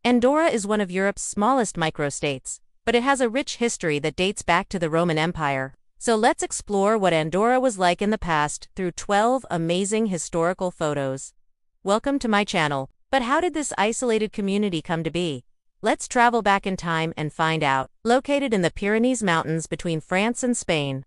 Andorra is one of Europe's smallest microstates, but it has a rich history that dates back to the Roman Empire. So let's explore what Andorra was like in the past through 12 amazing historical photos. Welcome to my channel. But how did this isolated community come to be? Let's travel back in time and find out. Located in the Pyrenees Mountains between France and Spain,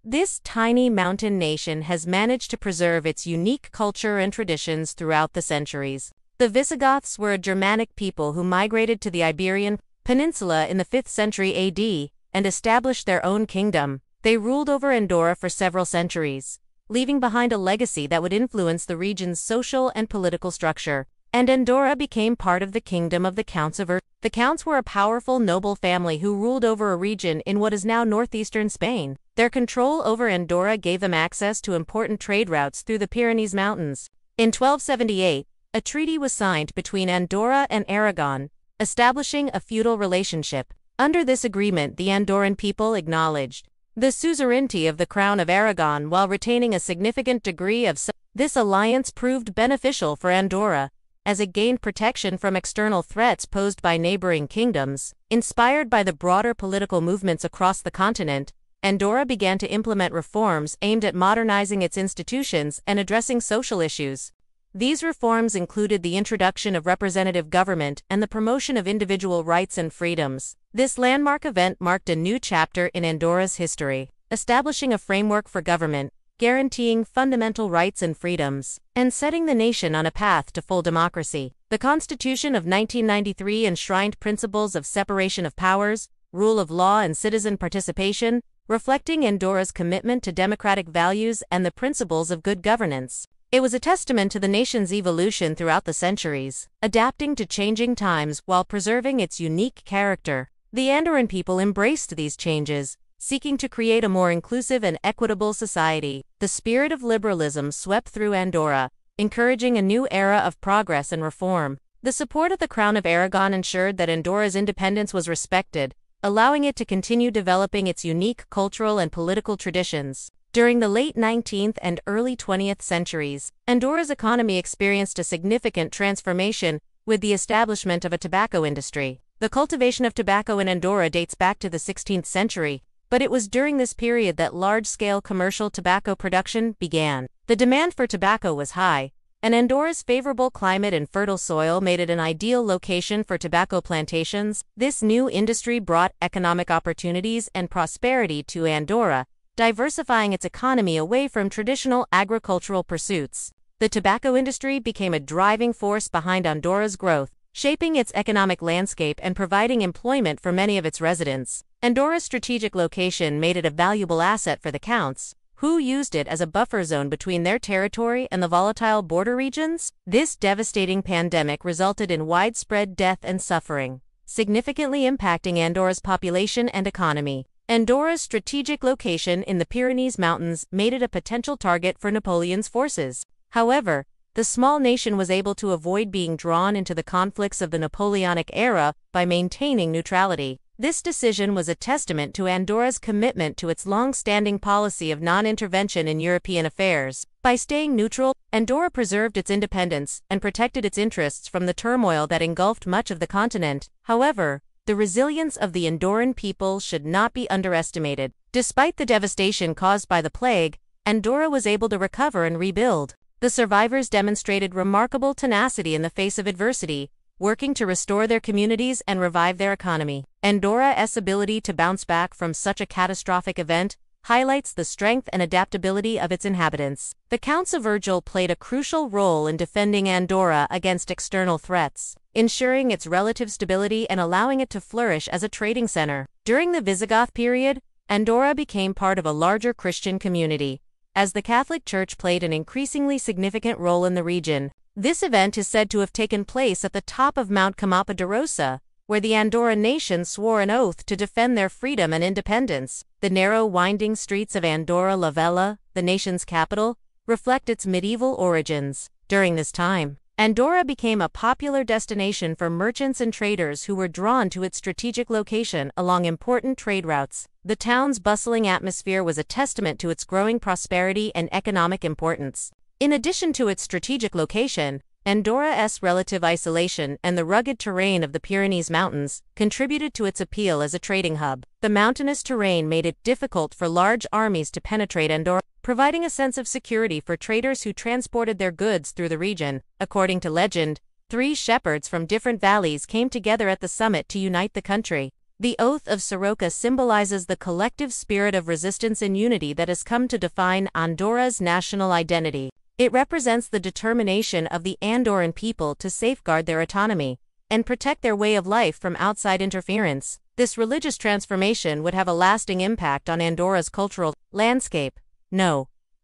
this tiny mountain nation has managed to preserve its unique culture and traditions throughout the centuries. The Visigoths were a Germanic people who migrated to the Iberian Peninsula in the 5th century AD and established their own kingdom. They ruled over Andorra for several centuries, leaving behind a legacy that would influence the region's social and political structure. And Andorra became part of the kingdom of the Counts of Ur. The Counts were a powerful noble family who ruled over a region in what is now northeastern Spain. Their control over Andorra gave them access to important trade routes through the Pyrenees Mountains. In 1278, a treaty was signed between Andorra and Aragon, establishing a feudal relationship. Under this agreement, the Andorran people acknowledged the suzerainty of the Crown of Aragon while retaining a significant degree of This alliance proved beneficial for Andorra, as it gained protection from external threats posed by neighboring kingdoms. Inspired by the broader political movements across the continent, Andorra began to implement reforms aimed at modernizing its institutions and addressing social issues. These reforms included the introduction of representative government and the promotion of individual rights and freedoms. This landmark event marked a new chapter in Andorra's history, establishing a framework for government, guaranteeing fundamental rights and freedoms, and setting the nation on a path to full democracy. The Constitution of 1993 enshrined principles of separation of powers, rule of law and citizen participation, reflecting Andorra's commitment to democratic values and the principles of good governance. It was a testament to the nation's evolution throughout the centuries, adapting to changing times while preserving its unique character. The Andorran people embraced these changes, seeking to create a more inclusive and equitable society. The spirit of liberalism swept through Andorra, encouraging a new era of progress and reform. The support of the Crown of Aragon ensured that Andorra's independence was respected, allowing it to continue developing its unique cultural and political traditions. During the late 19th and early 20th centuries, Andorra's economy experienced a significant transformation with the establishment of a tobacco industry. The cultivation of tobacco in Andorra dates back to the 16th century, but it was during this period that large-scale commercial tobacco production began. The demand for tobacco was high, and Andorra's favorable climate and fertile soil made it an ideal location for tobacco plantations. This new industry brought economic opportunities and prosperity to Andorra, diversifying its economy away from traditional agricultural pursuits. The tobacco industry became a driving force behind Andorra's growth, shaping its economic landscape and providing employment for many of its residents. Andorra's strategic location made it a valuable asset for the Counts, who used it as a buffer zone between their territory and the volatile border regions. This devastating pandemic resulted in widespread death and suffering, significantly impacting Andorra's population and economy. Andorra's strategic location in the Pyrenees Mountains made it a potential target for Napoleon's forces. However, the small nation was able to avoid being drawn into the conflicts of the Napoleonic era by maintaining neutrality. This decision was a testament to Andorra's commitment to its long-standing policy of non-intervention in European affairs. By staying neutral, Andorra preserved its independence and protected its interests from the turmoil that engulfed much of the continent. However, the resilience of the Andorran people should not be underestimated. Despite the devastation caused by the plague, Andorra was able to recover and rebuild. The survivors demonstrated remarkable tenacity in the face of adversity, working to restore their communities and revive their economy. Andorra's ability to bounce back from such a catastrophic event highlights the strength and adaptability of its inhabitants. The Counts of Urgell played a crucial role in defending Andorra against external threats, ensuring its relative stability and allowing it to flourish as a trading center. During the Visigoth period, Andorra became part of a larger Christian community, as the Catholic Church played an increasingly significant role in the region. This event is said to have taken place at the top of Mount Camapa de Rosa, where the Andorran nation swore an oath to defend their freedom and independence. The narrow, winding streets of Andorra la Vella, the nation's capital, reflect its medieval origins. During this time, Andorra became a popular destination for merchants and traders who were drawn to its strategic location along important trade routes. The town's bustling atmosphere was a testament to its growing prosperity and economic importance. In addition to its strategic location, Andorra's relative isolation and the rugged terrain of the Pyrenees Mountains contributed to its appeal as a trading hub. The mountainous terrain made it difficult for large armies to penetrate Andorra, providing a sense of security for traders who transported their goods through the region. According to legend, 3 shepherds from different valleys came together at the summit to unite the country. The oath of Soroka symbolizes the collective spirit of resistance and unity that has come to define Andorra's national identity. It represents the determination of the Andorran people to safeguard their autonomy and protect their way of life from outside interference. This religious transformation would have a lasting impact on Andorra's cultural landscape.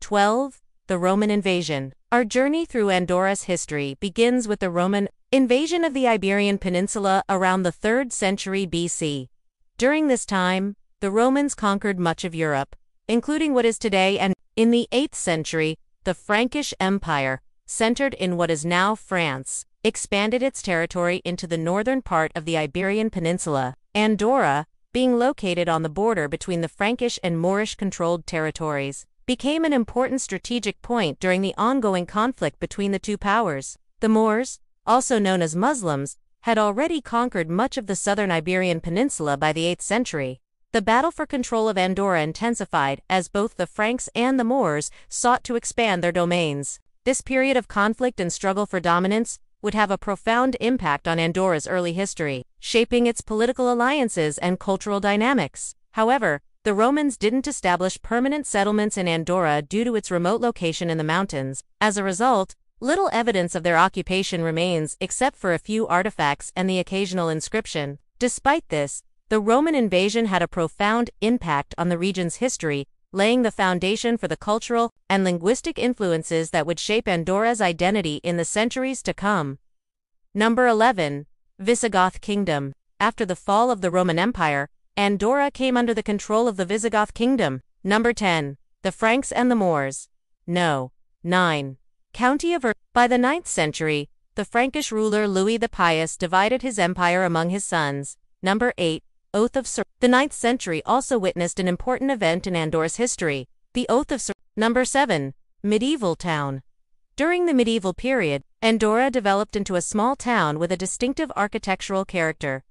12. The Roman invasion. Our journey through Andorra's history begins with the Roman invasion of the Iberian Peninsula around the 3rd century BC. During this time, the Romans conquered much of Europe, including what is today, and in the 8th century, the Frankish Empire, centered in what is now France, expanded its territory into the northern part of the Iberian Peninsula. Andorra, being located on the border between the Frankish and Moorish-controlled territories, became an important strategic point during the ongoing conflict between the two powers. The Moors, also known as Muslims, had already conquered much of the southern Iberian Peninsula by the 8th century. The battle for control of Andorra intensified as both the Franks and the Moors sought to expand their domains. This period of conflict and struggle for dominance would have a profound impact on Andorra's early history, shaping its political alliances and cultural dynamics. However, the Romans didn't establish permanent settlements in Andorra due to its remote location in the mountains. As a result, little evidence of their occupation remains except for a few artifacts and the occasional inscription. Despite this, the Roman invasion had a profound impact on the region's history, laying the foundation for the cultural and linguistic influences that would shape Andorra's identity in the centuries to come. 11. Visigoth Kingdom. After the fall of the Roman Empire, Andorra came under the control of the Visigoth Kingdom. 10. The Franks and the Moors. 9. County of Ur. By the 9th century, the Frankish ruler Louis the Pious divided his empire among his sons. 8. Oath of Soroka. The 9th century also witnessed an important event in Andorra's history, the Oath of Soroka. 7. Medieval town. During the medieval period, Andorra developed into a small town with a distinctive architectural character.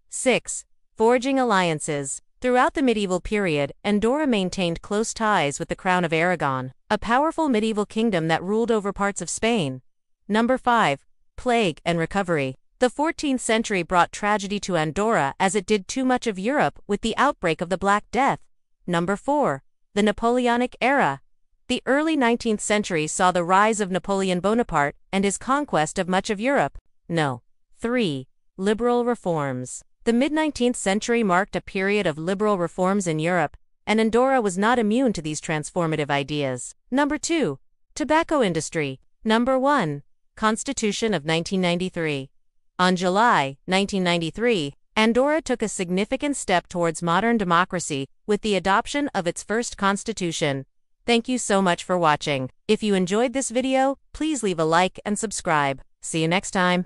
6. Forging alliances. Throughout the medieval period, Andorra maintained close ties with the Crown of Aragon, a powerful medieval kingdom that ruled over parts of Spain. 5. Plague and recovery. The 14th century brought tragedy to Andorra as it did too much of Europe with the outbreak of the Black Death. 4. The Napoleonic era. The early 19th century saw the rise of Napoleon Bonaparte and his conquest of much of Europe. 3. Liberal reforms. The mid-19th century marked a period of liberal reforms in Europe, and Andorra was not immune to these transformative ideas. 2. Tobacco industry. 1. Constitution of 1993. On July 1993, Andorra took a significant step towards modern democracy with the adoption of its first constitution. Thank you so much for watching. If you enjoyed this video, please leave a like and subscribe. See you next time.